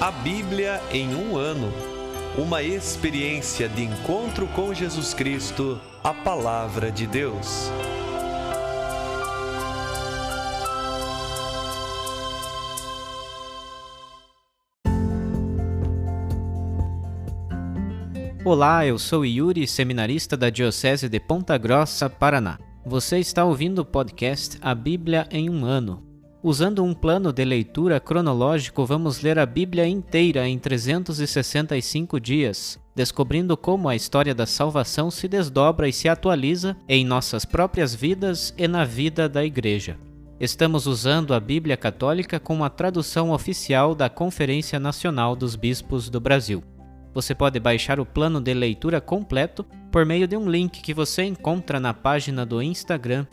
A Bíblia em um ano. Uma experiência de encontro com Jesus Cristo, a Palavra de Deus. Olá, eu sou Yuri, seminarista da Diocese de Ponta Grossa, Paraná. Você está ouvindo o podcast A Bíblia em um ano. Usando um plano de leitura cronológico, vamos ler a Bíblia inteira em 365 dias, descobrindo como a história da salvação se desdobra e se atualiza em nossas próprias vidas e na vida da Igreja. Estamos usando a Bíblia Católica com a tradução oficial da Conferência Nacional dos Bispos do Brasil. Você pode baixar o plano de leitura completo por meio de um link que você encontra na página do Instagram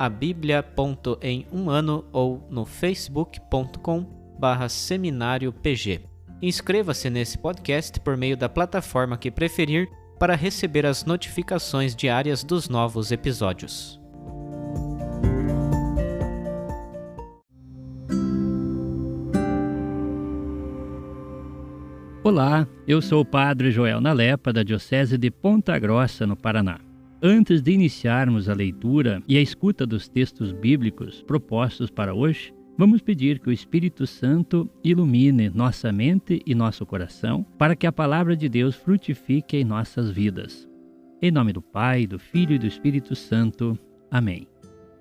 abiblia.emumano ou no facebook.com/seminariopg. Inscreva-se nesse podcast por meio da plataforma que preferir para receber as notificações diárias dos novos episódios. Olá, eu sou o Padre Joel Nalepa, da Diocese de Ponta Grossa, no Paraná. Antes de iniciarmos a leitura e a escuta dos textos bíblicos propostos para hoje, vamos pedir que o Espírito Santo ilumine nossa mente e nosso coração para que a Palavra de Deus frutifique em nossas vidas. Em nome do Pai, do Filho e do Espírito Santo. Amém.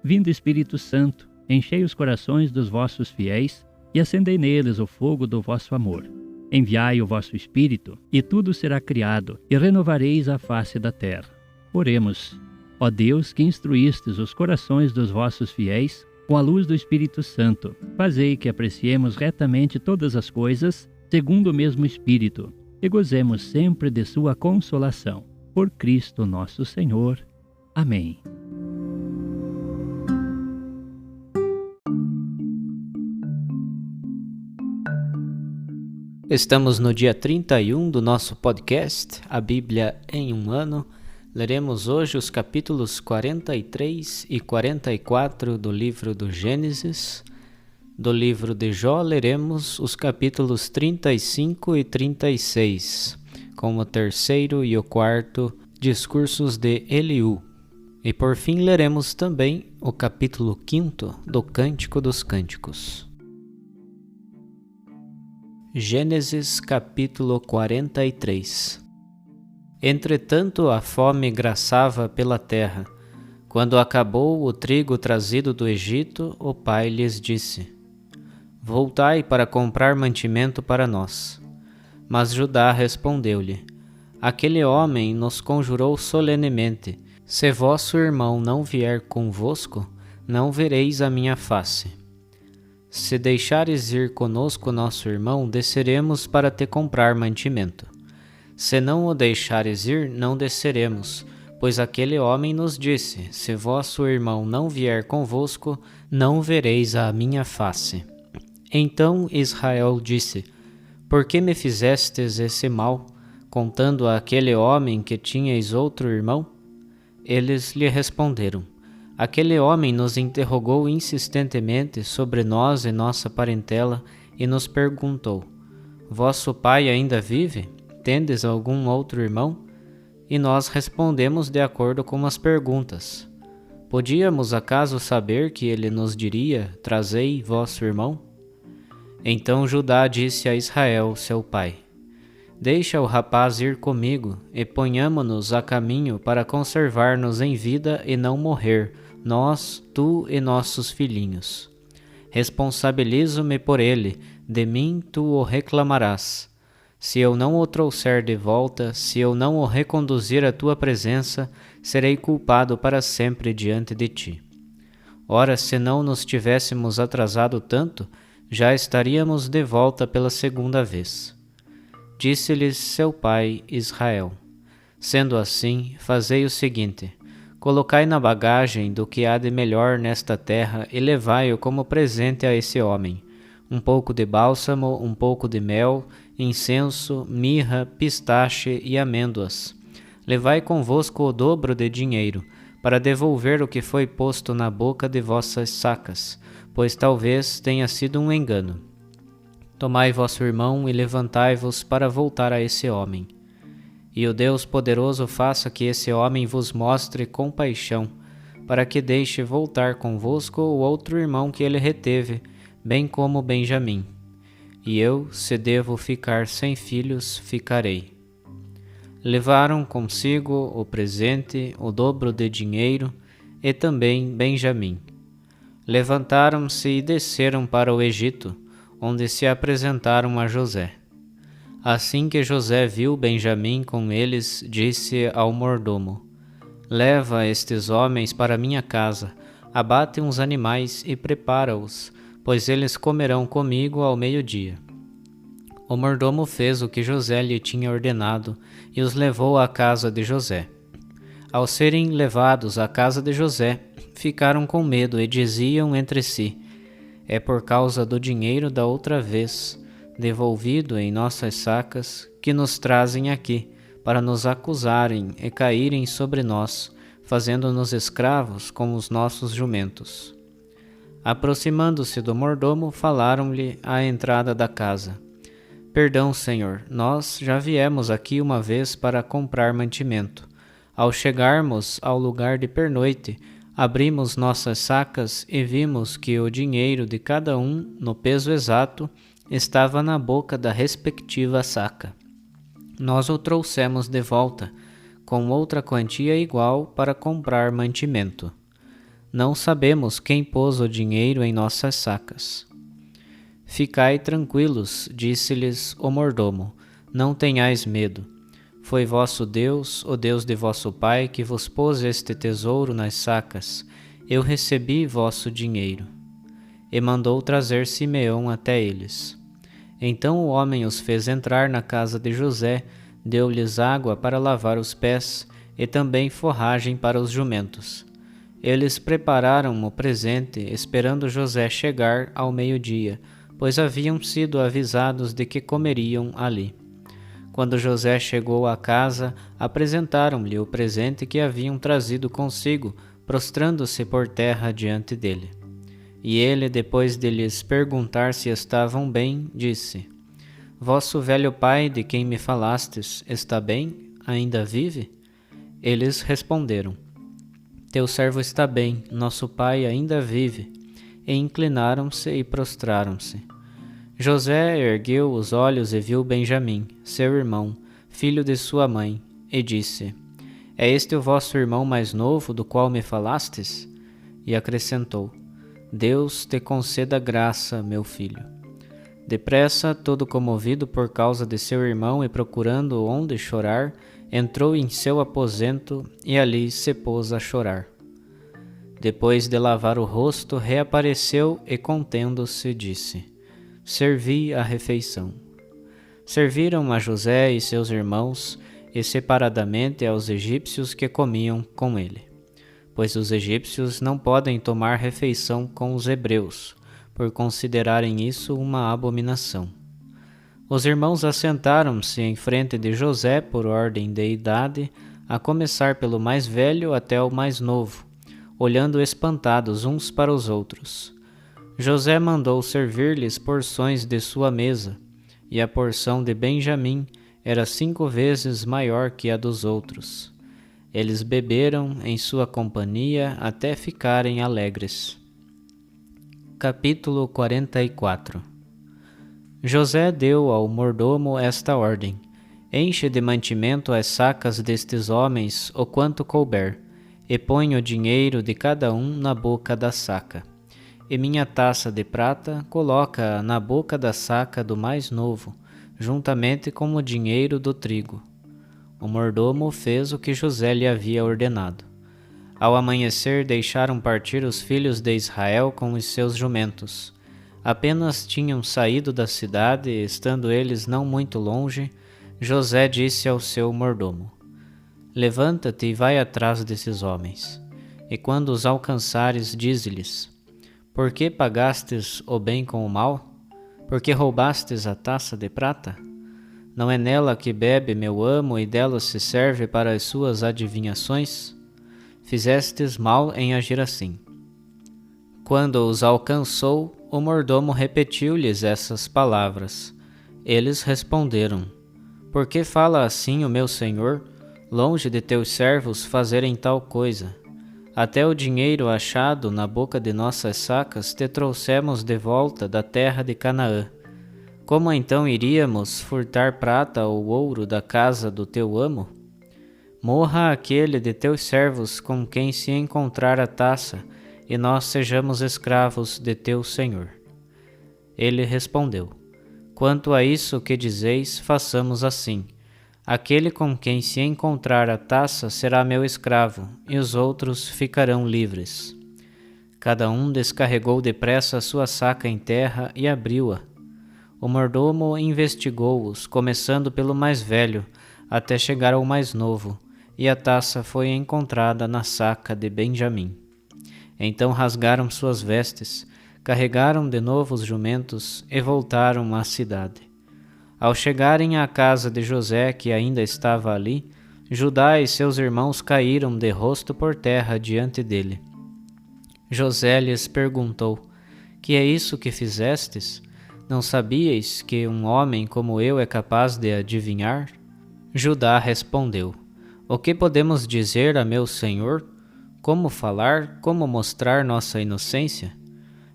Vindo Espírito Santo, enchei os corações dos vossos fiéis e acendei neles o fogo do vosso amor. Enviai o vosso Espírito, e tudo será criado, e renovareis a face da terra. Oremos. Ó Deus, que instruístes os corações dos vossos fiéis com a luz do Espírito Santo, fazei que apreciemos retamente todas as coisas, segundo o mesmo Espírito, e gozemos sempre de sua consolação. Por Cristo nosso Senhor. Amém. Estamos no dia 31 do nosso podcast, A Bíblia em um ano. Leremos hoje os capítulos 43 e 44 do livro do Gênesis. Do livro de Jó, leremos os capítulos 35 e 36, com o terceiro e o quarto discursos de Eliú. E por fim leremos também o capítulo 5 do Cântico dos Cânticos. Gênesis capítulo 43. Entretanto, a fome graçava pela terra. Quando acabou o trigo trazido do Egito, o pai lhes disse: Voltai para comprar mantimento para nós. Mas Judá respondeu-lhe: Aquele homem nos conjurou solenemente: Se vosso irmão não vier convosco, não vereis a minha face. Se deixares ir conosco nosso irmão, desceremos para te comprar mantimento. Se não o deixares ir, não desceremos, pois aquele homem nos disse: Se vosso irmão não vier convosco, não vereis a minha face. Então Israel disse: Por que me fizestes esse mal, contando àquele homem que tinhais outro irmão? Eles lhe responderam: Aquele homem nos interrogou insistentemente sobre nós e nossa parentela e nos perguntou: Vosso pai ainda vive? Tendes algum outro irmão? E nós respondemos de acordo com as perguntas. Podíamos acaso saber que ele nos diria: Trazei vosso irmão? Então Judá disse a Israel, seu pai: Deixa o rapaz ir comigo, e ponhamo-nos a caminho para conservar-nos em vida e não morrer, nós, tu e nossos filhinhos. Responsabilizo-me por ele, de mim tu o reclamarás. Se eu não o trouxer de volta, se eu não o reconduzir à tua presença, serei culpado para sempre diante de ti. Ora, se não nos tivéssemos atrasado tanto, já estaríamos de volta pela segunda vez. Disse-lhes seu pai Israel: Sendo assim, fazei o seguinte: colocai na bagagem do que há de melhor nesta terra e levai-o como presente a esse homem: um pouco de bálsamo, um pouco de mel, incenso, mirra, pistache e amêndoas. Levai convosco o dobro de dinheiro, para devolver o que foi posto na boca de vossas sacas, pois talvez tenha sido um engano. Tomai vosso irmão e levantai-vos para voltar a esse homem. E o Deus poderoso faça que esse homem vos mostre compaixão, para que deixe voltar convosco o outro irmão que ele reteve, bem como Benjamim. E eu, se devo ficar sem filhos, ficarei. Levaram consigo o presente, o dobro de dinheiro, e também Benjamim. Levantaram-se e desceram para o Egito, onde se apresentaram a José. Assim que José viu Benjamim com eles, disse ao mordomo: Leva estes homens para minha casa, abate uns animais e prepara-os, pois eles comerão comigo ao meio-dia. O mordomo fez o que José lhe tinha ordenado e os levou à casa de José. Ao serem levados à casa de José, ficaram com medo e diziam entre si: É por causa do dinheiro da outra vez, devolvido em nossas sacas, que nos trazem aqui, para nos acusarem e caírem sobre nós, fazendo-nos escravos como os nossos jumentos. Aproximando-se do mordomo, falaram-lhe à entrada da casa: Perdão, senhor, nós já viemos aqui uma vez para comprar mantimento. Ao chegarmos ao lugar de pernoite, abrimos nossas sacas e vimos que o dinheiro de cada um, no peso exato, estava na boca da respectiva saca. Nós o trouxemos de volta, com outra quantia igual para comprar mantimento. Não sabemos quem pôs o dinheiro em nossas sacas. Ficai tranquilos, disse-lhes o mordomo, não tenhais medo. Foi vosso Deus, o Deus de vosso pai, que vos pôs este tesouro nas sacas. Eu recebi vosso dinheiro. E mandou trazer Simeão até eles. Então o homem os fez entrar na casa de José, deu-lhes água para lavar os pés e também forragem para os jumentos. Eles prepararam o presente, esperando José chegar ao meio-dia, pois haviam sido avisados de que comeriam ali. Quando José chegou à casa, apresentaram-lhe o presente que haviam trazido consigo, prostrando-se por terra diante dele. E ele, depois de lhes perguntar se estavam bem, disse: Vosso velho pai, de quem me falastes, está bem? Ainda vive? Eles responderam: Teu servo está bem, nosso pai ainda vive. E inclinaram-se e prostraram-se. José ergueu os olhos e viu Benjamim, seu irmão, filho de sua mãe, e disse: É este o vosso irmão mais novo, do qual me falastes? E acrescentou: Deus te conceda graça, meu filho. Depressa, todo comovido por causa de seu irmão e procurando onde chorar, entrou em seu aposento e ali se pôs a chorar. Depois de lavar o rosto, reapareceu e, contendo-se, disse: Servi a refeição. Serviram a José e seus irmãos, e separadamente aos egípcios que comiam com ele. Pois os egípcios não podem tomar refeição com os hebreus, por considerarem isso uma abominação. Os irmãos assentaram-se em frente de José por ordem de idade, a começar pelo mais velho até o mais novo, olhando espantados uns para os outros. José mandou servir-lhes porções de sua mesa, e a porção de Benjamim era 5 vezes maior que a dos outros. Eles beberam em sua companhia até ficarem alegres. Capítulo 44. José deu ao mordomo esta ordem: Enche de mantimento as sacas destes homens o quanto couber, e põe o dinheiro de cada um na boca da saca. E minha taça de prata coloca-a na boca da saca do mais novo, juntamente com o dinheiro do trigo. O mordomo fez o que José lhe havia ordenado. Ao amanhecer deixaram partir os filhos de Israel com os seus jumentos. Apenas tinham saído da cidade e, estando eles não muito longe, José disse ao seu mordomo: Levanta-te e vai atrás desses homens. E quando os alcançares, dize-lhes: Por que pagastes o bem com o mal? Por que roubastes a taça de prata? Não é nela que bebe meu amo e dela se serve para as suas adivinhações? Fizestes mal em agir assim. Quando os alcançou, o mordomo repetiu-lhes essas palavras. Eles responderam: Por que fala assim o meu senhor? Longe de teus servos fazerem tal coisa. Até o dinheiro achado na boca de nossas sacas te trouxemos de volta da terra de Canaã. Como então iríamos furtar prata ou ouro da casa do teu amo? Morra aquele de teus servos com quem se encontrar a taça, e nós sejamos escravos de teu senhor. Ele respondeu: Quanto a isso que dizeis, façamos assim. Aquele com quem se encontrar a taça será meu escravo, e os outros ficarão livres. Cada um descarregou depressa a sua saca em terra e abriu-a. O mordomo investigou-os, começando pelo mais velho, até chegar ao mais novo, e a taça foi encontrada na saca de Benjamim. Então rasgaram suas vestes, carregaram de novo os jumentos e voltaram à cidade. Ao chegarem à casa de José, que ainda estava ali, Judá e seus irmãos caíram de rosto por terra diante dele. José lhes perguntou: Que é isso que fizestes? Não sabíeis que um homem como eu é capaz de adivinhar? Judá respondeu: O que podemos dizer a meu senhor? Como falar, como mostrar nossa inocência?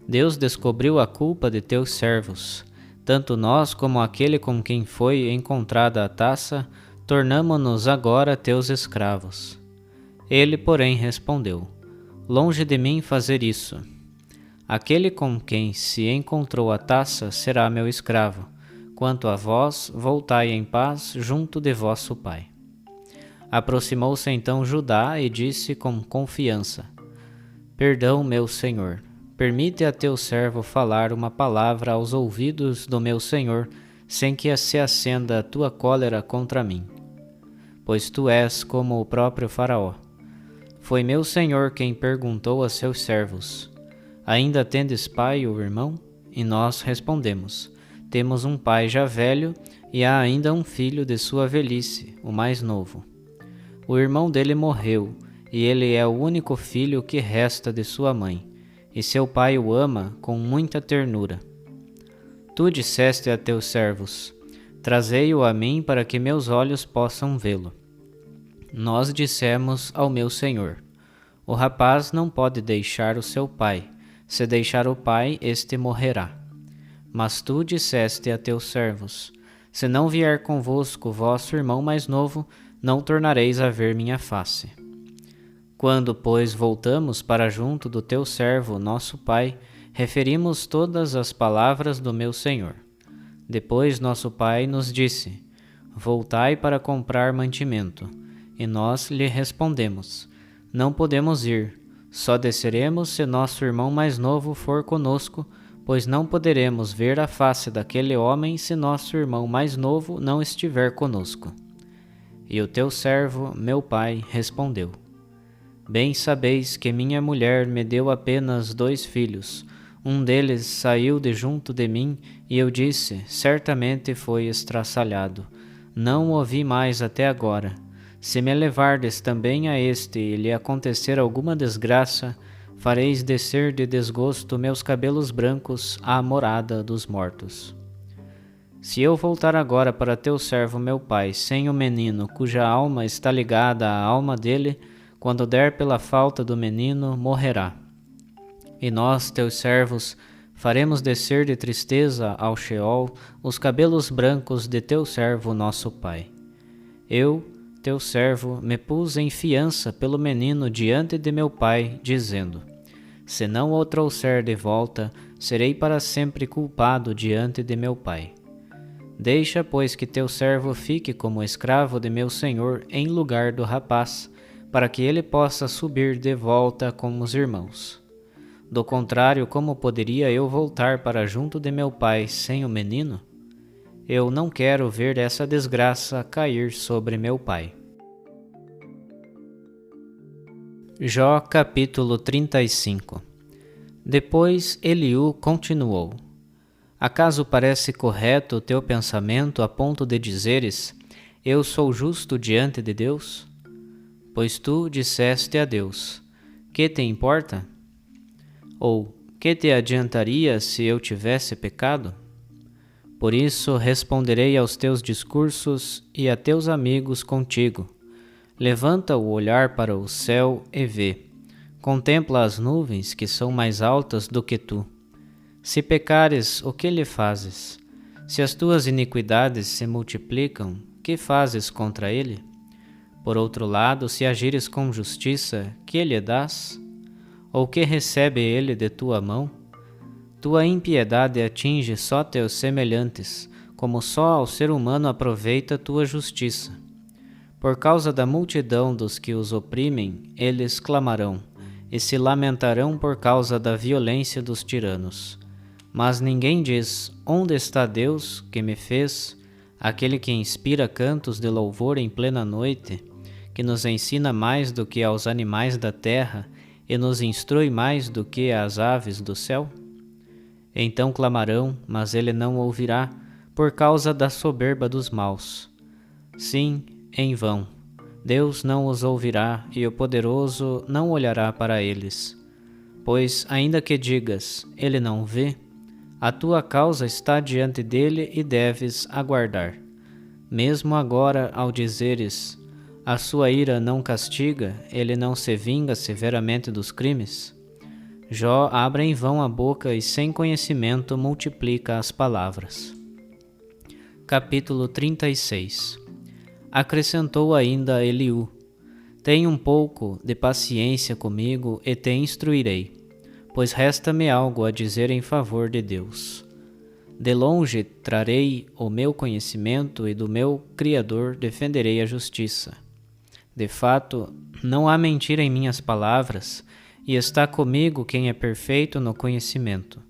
Deus descobriu a culpa de teus servos. Tanto nós como aquele com quem foi encontrada a taça, tornamo-nos agora teus escravos. Ele, porém, respondeu: Longe de mim fazer isso. Aquele com quem se encontrou a taça será meu escravo. Quanto a vós, voltai em paz junto de vosso pai. Aproximou-se então Judá e disse com confiança: Perdão, meu senhor. Permite a teu servo falar uma palavra aos ouvidos do meu senhor, sem que se acenda a tua cólera contra mim. Pois tu és como o próprio Faraó. Foi meu senhor quem perguntou a seus servos: Ainda tendes pai ou irmão? E nós respondemos: Temos um pai já velho, e há ainda um filho de sua velhice, o mais novo. O irmão dele morreu, e ele é o único filho que resta de sua mãe, e seu pai o ama com muita ternura. Tu disseste a teus servos: Trazei-o a mim para que meus olhos possam vê-lo. Nós dissemos ao meu senhor: O rapaz não pode deixar o seu pai. Se deixar o pai, este morrerá. Mas tu disseste a teus servos: Se não vier convosco vosso irmão mais novo, não tornareis a ver minha face. Quando, pois, voltamos para junto do teu servo, nosso pai, referimos todas as palavras do meu senhor. Depois nosso pai nos disse: Voltai para comprar mantimento. E nós lhe respondemos: Não podemos ir. Só desceremos se nosso irmão mais novo for conosco, pois não poderemos ver a face daquele homem se nosso irmão mais novo não estiver conosco. E o teu servo, meu pai, respondeu: Bem sabeis que minha mulher me deu apenas 2 filhos. Um deles saiu de junto de mim, e eu disse: Certamente foi estraçalhado. Não o vi mais até agora. Se me levardes também a este e lhe acontecer alguma desgraça, fareis descer de desgosto meus cabelos brancos à morada dos mortos. Se eu voltar agora para teu servo meu pai sem o menino, cuja alma está ligada à alma dele, quando der pela falta do menino, morrerá. E nós, teus servos, faremos descer de tristeza ao Sheol os cabelos brancos de teu servo nosso pai. Eu, teu servo, me pus em fiança pelo menino diante de meu pai, dizendo: Se não o trouxer de volta, serei para sempre culpado diante de meu pai. Deixa, pois, que teu servo fique como escravo de meu senhor em lugar do rapaz, para que ele possa subir de volta com os irmãos. Do contrário, como poderia eu voltar para junto de meu pai sem o menino? Eu não quero ver essa desgraça cair sobre meu pai. Jó capítulo 35. Depois Eliú continuou: Acaso parece correto o teu pensamento a ponto de dizeres: Eu sou justo diante de Deus? Pois tu disseste a Deus: Que te importa? Ou Que te adiantaria se eu tivesse pecado? Por isso responderei aos teus discursos e a teus amigos contigo. Levanta o olhar para o céu e vê. Contempla as nuvens que são mais altas do que tu. Se pecares, o que lhe fazes? Se as tuas iniquidades se multiplicam, que fazes contra ele? Por outro lado, se agires com justiça, que lhe dás? Ou que recebe ele de tua mão? Tua impiedade atinge só teus semelhantes, como só ao ser humano aproveita tua justiça. Por causa da multidão dos que os oprimem, eles clamarão, e se lamentarão por causa da violência dos tiranos. Mas ninguém diz, onde está Deus que me fez, aquele que inspira cantos de louvor em plena noite, que nos ensina mais do que aos animais da terra e nos instrui mais do que as aves do céu? Então clamarão, mas ele não ouvirá, por causa da soberba dos maus. Sim, em vão. Deus não os ouvirá e o poderoso não olhará para eles. Pois, ainda que digas, ele não vê, a tua causa está diante dele e deves aguardar. Mesmo agora, ao dizeres, a sua ira não castiga, ele não se vinga severamente dos crimes? Jó abre em vão a boca e sem conhecimento multiplica as palavras. Capítulo 36. Acrescentou ainda Eliú: Tem um pouco de paciência comigo e te instruirei, pois resta-me algo a dizer em favor de Deus. De longe trarei o meu conhecimento e do meu Criador defenderei a justiça. De fato, não há mentira em minhas palavras, e está comigo quem é perfeito no conhecimento.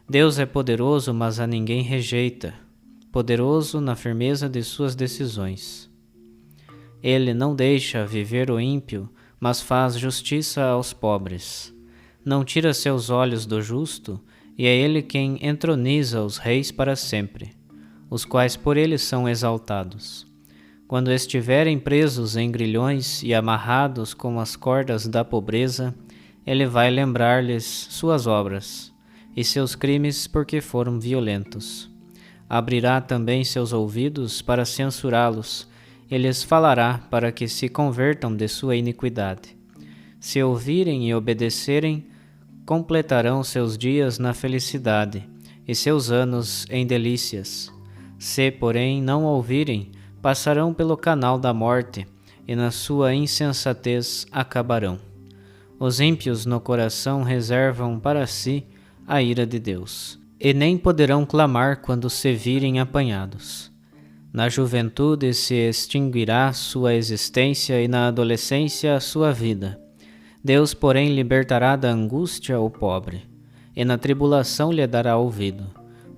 Deus é poderoso, mas a ninguém rejeita, poderoso na firmeza de suas decisões. Ele não deixa viver o ímpio, mas faz justiça aos pobres. Não tira seus olhos do justo, e é ele quem entroniza os reis para sempre, os quais por ele são exaltados. Quando estiverem presos em grilhões e amarrados com as cordas da pobreza, ele vai lembrar-lhes suas obras e seus crimes porque foram violentos. Abrirá também seus ouvidos para censurá-los, e lhes falará para que se convertam de sua iniquidade. Se ouvirem e obedecerem, completarão seus dias na felicidade e seus anos em delícias. Se, porém, não ouvirem, passarão pelo canal da morte e na sua insensatez acabarão. Os ímpios no coração reservam para si a ira de Deus, e nem poderão clamar quando se virem apanhados. Na juventude se extinguirá sua existência e na adolescência a sua vida. Deus, porém, libertará da angústia o pobre, e na tribulação lhe dará ouvido.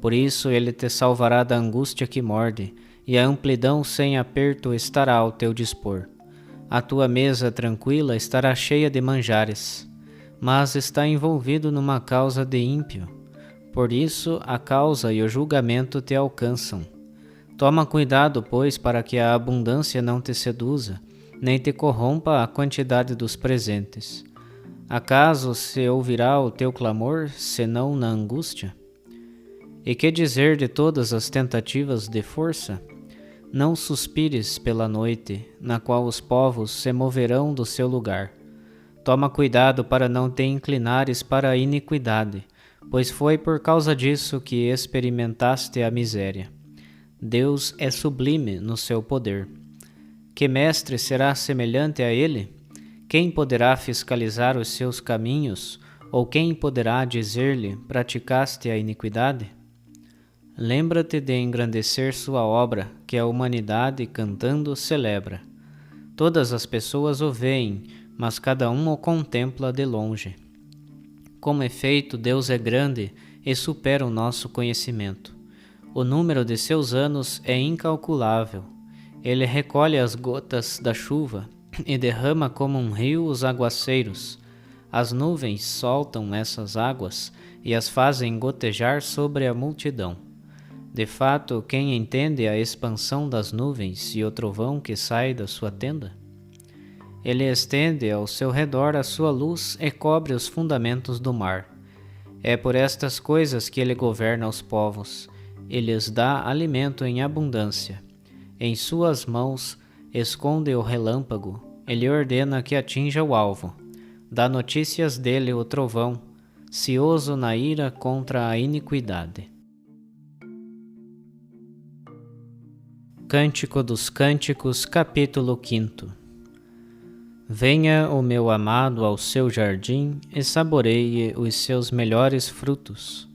Por isso ele te salvará da angústia que morde, e a amplidão sem aperto estará ao teu dispor. A tua mesa tranquila estará cheia de manjares, mas está envolvido numa causa de ímpio. Por isso a causa e o julgamento te alcançam. Toma cuidado, pois, para que a abundância não te seduza, nem te corrompa a quantidade dos presentes. Acaso se ouvirá o teu clamor, senão na angústia? E que dizer de todas as tentativas de força? Não suspires pela noite, na qual os povos se moverão do seu lugar. Toma cuidado para não te inclinares para a iniquidade, pois foi por causa disso que experimentaste a miséria. Deus é sublime no seu poder. Que mestre será semelhante a ele? Quem poderá fiscalizar os seus caminhos, ou quem poderá dizer-lhe, praticaste a iniquidade? Lembra-te de engrandecer sua obra, que a humanidade, cantando, celebra. Todas as pessoas o veem, mas cada um o contempla de longe. Com efeito, Deus é grande e supera o nosso conhecimento. O número de seus anos é incalculável. Ele recolhe as gotas da chuva e derrama como um rio os aguaceiros. As nuvens soltam essas águas e as fazem gotejar sobre a multidão. De fato, quem entende a expansão das nuvens e o trovão que sai da sua tenda? Ele estende ao seu redor a sua luz e cobre os fundamentos do mar. É por estas coisas que ele governa os povos, e lhes dá alimento em abundância. Em suas mãos esconde o relâmpago, ele ordena que atinja o alvo. Dá notícias dele o trovão, cioso na ira contra a iniquidade. Cântico dos Cânticos, capítulo 5. Venha o meu amado ao seu jardim e saboreie os seus melhores frutos.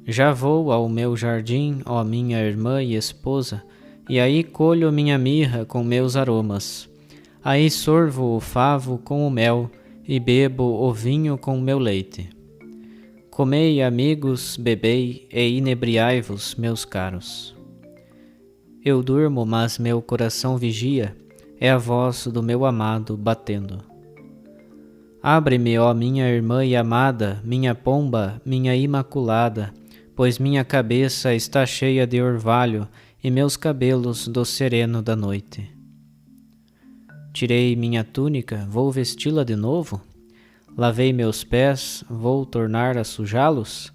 Já vou ao meu jardim, ó minha irmã e esposa, e aí colho minha mirra com meus aromas. Aí sorvo o favo com o mel e bebo o vinho com meu leite. Comei, amigos, bebei e inebriai-vos, meus caros. Eu durmo, mas meu coração vigia, é a voz do meu amado batendo. Abre-me, ó minha irmã e amada, minha pomba, minha imaculada, pois minha cabeça está cheia de orvalho e meus cabelos do sereno da noite. Tirei minha túnica, vou vesti-la de novo? Lavei meus pés, vou tornar a sujá-los?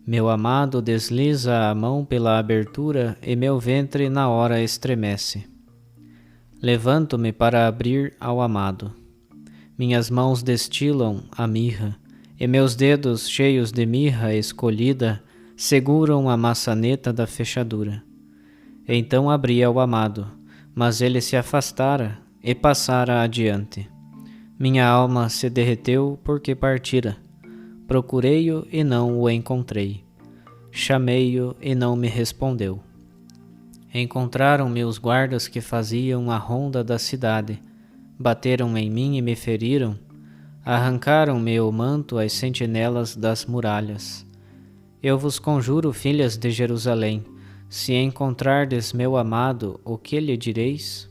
Meu amado desliza a mão pela abertura e meu ventre na hora estremece. Levanto-me para abrir ao amado. Minhas mãos destilam a mirra, e meus dedos cheios de mirra escolhida seguram a maçaneta da fechadura. Então abri ao amado, mas ele se afastara e passara adiante. Minha alma se derreteu porque partira. Procurei-o e não o encontrei. Chamei-o e não me respondeu. Encontraram-me os guardas que faziam a ronda da cidade. Bateram em mim e me feriram. Arrancaram-me o manto as sentinelas das muralhas. Eu vos conjuro, filhas de Jerusalém, se encontrardes meu amado, o que lhe direis?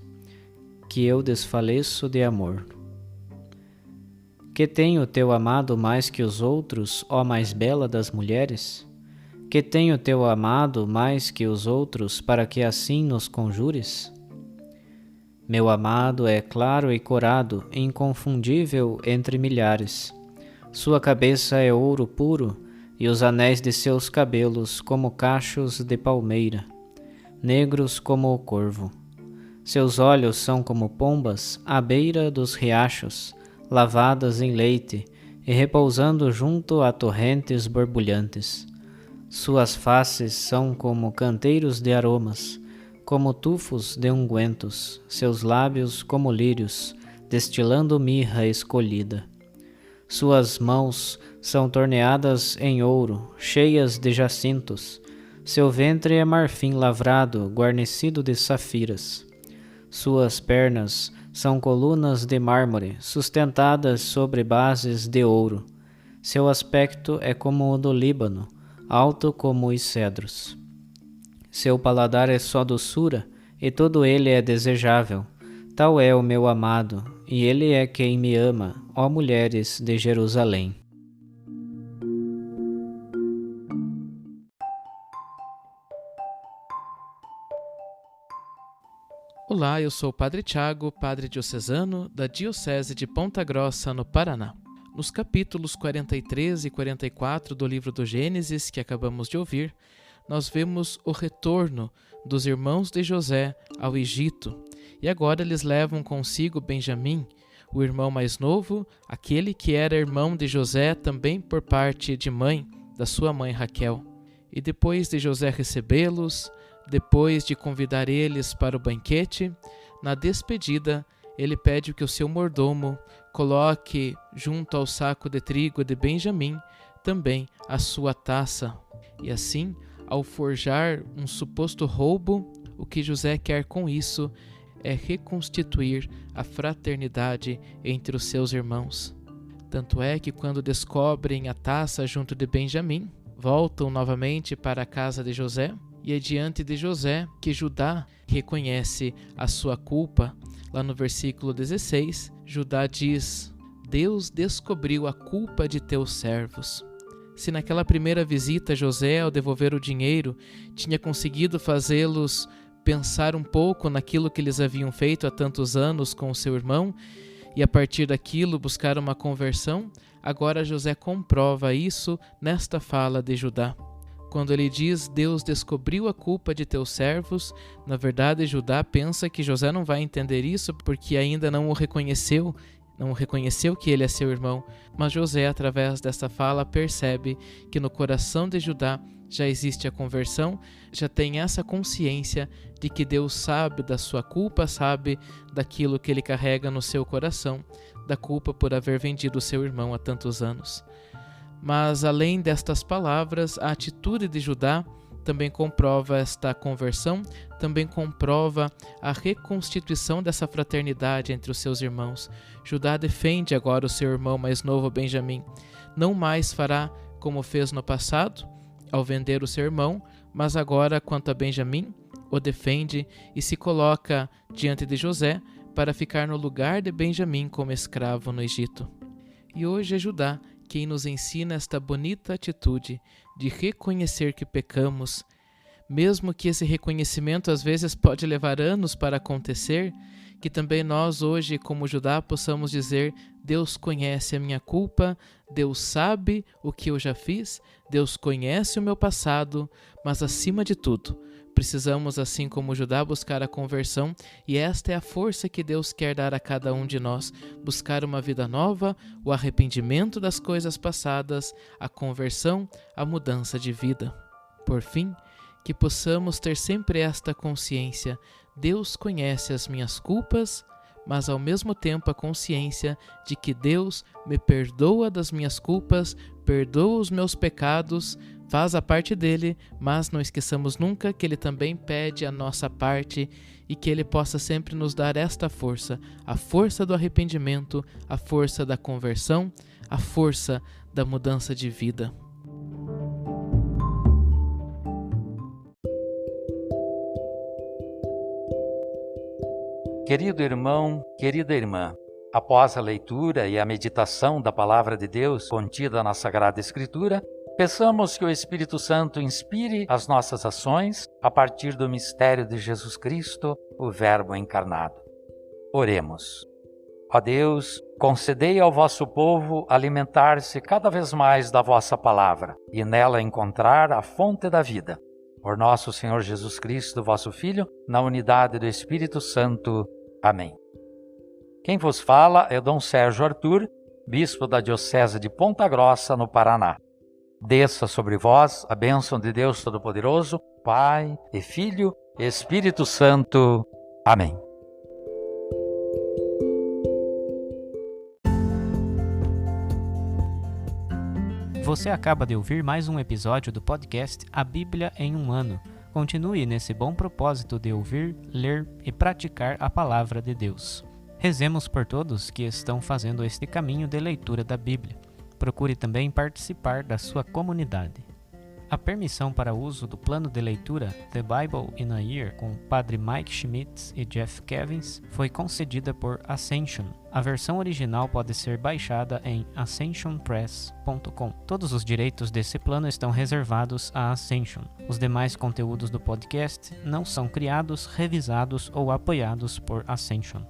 Que eu desfaleço de amor. Que tem o teu amado mais que os outros, ó mais bela das mulheres? Que tem o teu amado mais que os outros, para que assim nos conjures? Meu amado é claro e corado, inconfundível entre milhares. Sua cabeça é ouro puro, e os anéis de seus cabelos como cachos de palmeira, negros como o corvo. Seus olhos são como pombas à beira dos riachos, lavadas em leite e repousando junto a torrentes borbulhantes. Suas faces são como canteiros de aromas, como tufos de ungüentos, seus lábios como lírios, destilando mirra escolhida. Suas mãos são torneadas em ouro, cheias de jacintos. Seu ventre é marfim lavrado, guarnecido de safiras. Suas pernas são colunas de mármore, sustentadas sobre bases de ouro. Seu aspecto é como o do Líbano, alto como os cedros. Seu paladar é só doçura, e todo ele é desejável. Tal é o meu amado, e ele é quem me ama, ó mulheres de Jerusalém. Olá, eu sou o Padre Tiago, padre diocesano da Diocese de Ponta Grossa, no Paraná. Nos capítulos 43 e 44 do livro do Gênesis, que acabamos de ouvir, nós vemos o retorno dos irmãos de José ao Egito, e agora eles levam consigo Benjamim, o irmão mais novo, aquele que era irmão de José também por parte de mãe, da sua mãe Raquel. E depois de José recebê-los, depois de convidar eles para o banquete, na despedida, ele pede que o seu mordomo coloque junto ao saco de trigo de Benjamim também a sua taça. E assim, ao forjar um suposto roubo, o que José quer com isso é reconstituir a fraternidade entre os seus irmãos. Tanto é que quando descobrem a taça junto de Benjamim, voltam novamente para a casa de José, e é diante de José que Judá reconhece a sua culpa. Lá no versículo 16, Judá diz: Deus descobriu a culpa de teus servos. Se naquela primeira visita José, ao devolver o dinheiro, tinha conseguido fazê-los pensar um pouco naquilo que eles haviam feito há tantos anos com o seu irmão, e a partir daquilo buscar uma conversão, agora José comprova isso nesta fala de Judá. Quando ele diz, Deus descobriu a culpa de teus servos, na verdade Judá pensa que José não vai entender isso porque ainda não reconheceu que ele é seu irmão, mas José, através dessa fala, percebe que no coração de Judá já existe a conversão, já tem essa consciência de que Deus sabe da sua culpa, sabe daquilo que ele carrega no seu coração, da culpa por haver vendido seu irmão há tantos anos. Mas além destas palavras, a atitude de Judá também comprova esta conversão, também comprova a reconstituição dessa fraternidade entre os seus irmãos. Judá defende agora o seu irmão mais novo, Benjamim. Não mais fará como fez no passado, ao vender o seu irmão, mas agora, quanto a Benjamim, o defende e se coloca diante de José para ficar no lugar de Benjamim como escravo no Egito. E hoje é Judá quem nos ensina esta bonita atitude de reconhecer que pecamos, mesmo que esse reconhecimento às vezes pode levar anos para acontecer, que também nós hoje, como Judá, possamos dizer, Deus conhece a minha culpa, Deus sabe o que eu já fiz, Deus conhece o meu passado, mas acima de tudo, precisamos, assim como Judá, buscar a conversão, e esta é a força que Deus quer dar a cada um de nós, buscar uma vida nova, o arrependimento das coisas passadas, a conversão, a mudança de vida. Por fim, que possamos ter sempre esta consciência, Deus conhece as minhas culpas, mas ao mesmo tempo a consciência de que Deus me perdoa das minhas culpas, perdoa os meus pecados, faz a parte dele, mas não esqueçamos nunca que ele também pede a nossa parte e que ele possa sempre nos dar esta força, a força do arrependimento, a força da conversão, a força da mudança de vida. Querido irmão, querida irmã, após a leitura e a meditação da Palavra de Deus contida na Sagrada Escritura, peçamos que o Espírito Santo inspire as nossas ações a partir do mistério de Jesus Cristo, o Verbo encarnado. Oremos. Ó Deus, concedei ao vosso povo alimentar-se cada vez mais da vossa palavra e nela encontrar a fonte da vida. Por nosso Senhor Jesus Cristo, vosso Filho, na unidade do Espírito Santo. Amém. Quem vos fala é Dom Sérgio Arthur, bispo da Diocese de Ponta Grossa, no Paraná. Desça sobre vós a bênção de Deus Todo-Poderoso, Pai e Filho e Espírito Santo. Amém. Você acaba de ouvir mais um episódio do podcast A Bíblia em um Ano. Continue nesse bom propósito de ouvir, ler e praticar a Palavra de Deus. Rezemos por todos que estão fazendo este caminho de leitura da Bíblia. Procure também participar da sua comunidade. A permissão para uso do plano de leitura The Bible in a Year com Padre Mike Schmitz e Jeff Kevins foi concedida por Ascension. A versão original pode ser baixada em ascensionpress.com. Todos os direitos desse plano estão reservados à Ascension. Os demais conteúdos do podcast não são criados, revisados ou apoiados por Ascension.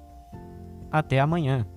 Até amanhã!